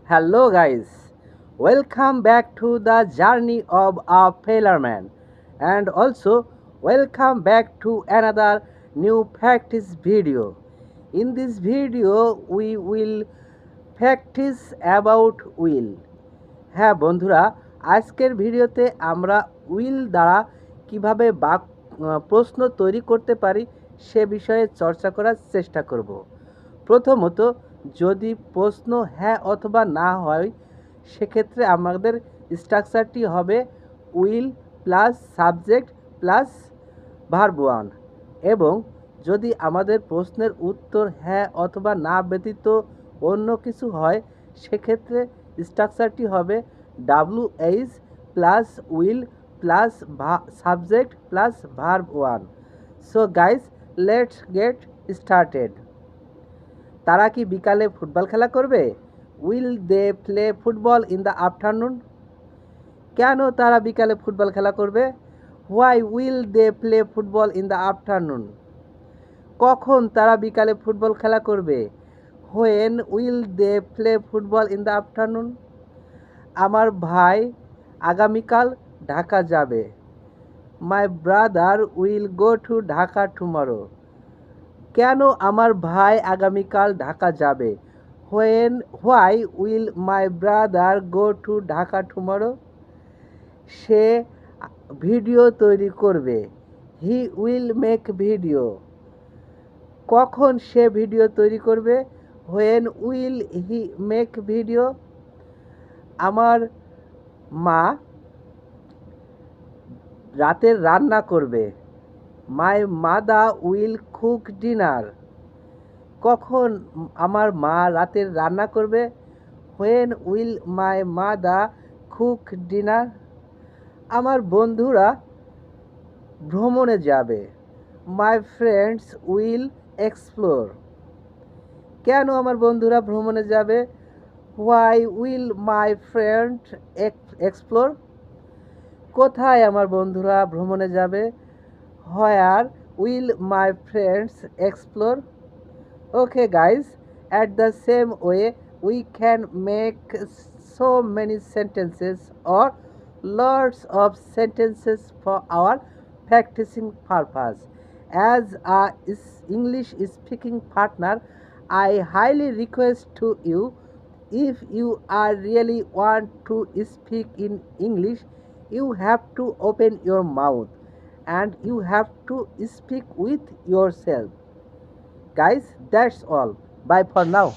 Hello, guys. Welcome back to the journey of a failure man, and also welcome back to another new practice video. In this video, we will practice about will. হ্যাঁ বন্ধুরা, আজকের ভিডিওতে আমরা will দ্বারা কিভাবে প্রশ্ন তৈরি করতে পারি সে বিষয়ে চর্চা করার চেষ্টা করব। প্রথমত, যদি প্রশ্ন হ্যাঁ অথবা না হয় সেক্ষেত্রে আমাদের স্ট্রাকচারটি হবে will plus subject plus verb one, এবং যদি আমাদের প্রশ্নের উত্তর হ্যাঁ অথবা না ব্যতীত অন্য কিছু হয় সেক্ষেত্রে স্ট্রাকচারটি হবে WH plus will plus subject plus verb one. So guys, let's get started. তারা কি বিকালে ফুটবল খেলা করবে? Will they play football in the afternoon? কেন তারা বিকালে ফুটবল খেলা করবে? Why will they play football in the afternoon? কখন তারা বিকালে ফুটবল খেলা করবে? When will they play football in the afternoon? আমার ভাই আগামীকাল ঢাকা যাবে। My brother will go to Dhaka tomorrow. কেন আমার ভাই আগামীকাল ঢাকা যাবে? Why will my brother go to Dhaka tomorrow? Say video তৈরি করবে। He will make video. কখন সে ভিডিও তৈরি করবে? When will he make video? আমার মা রাতের রান্না করবে। মাই মাদা উইল কুক ডিনার। কখন আমার মা রাতের রান্না করবে? হোয়েন উইল মাই মাদা কুক ডিনার? আমার বন্ধুরা ভ্রমণে যাবে। My friends will explore. কেন আমার বন্ধুরা ভ্রমণে যাবে? Why will my friend explore? কোথায় আমার বন্ধুরা ভ্রমণে যাবে? Where will my friends explore? Okay guys, at the same way we can make so many sentences or lots of sentences for our practicing purpose. As a English speaking partner, I highly request to you, if you are really want to speak in English, you have to open your mouth and you have to speak with yourself. Guys, that's all. Bye for now.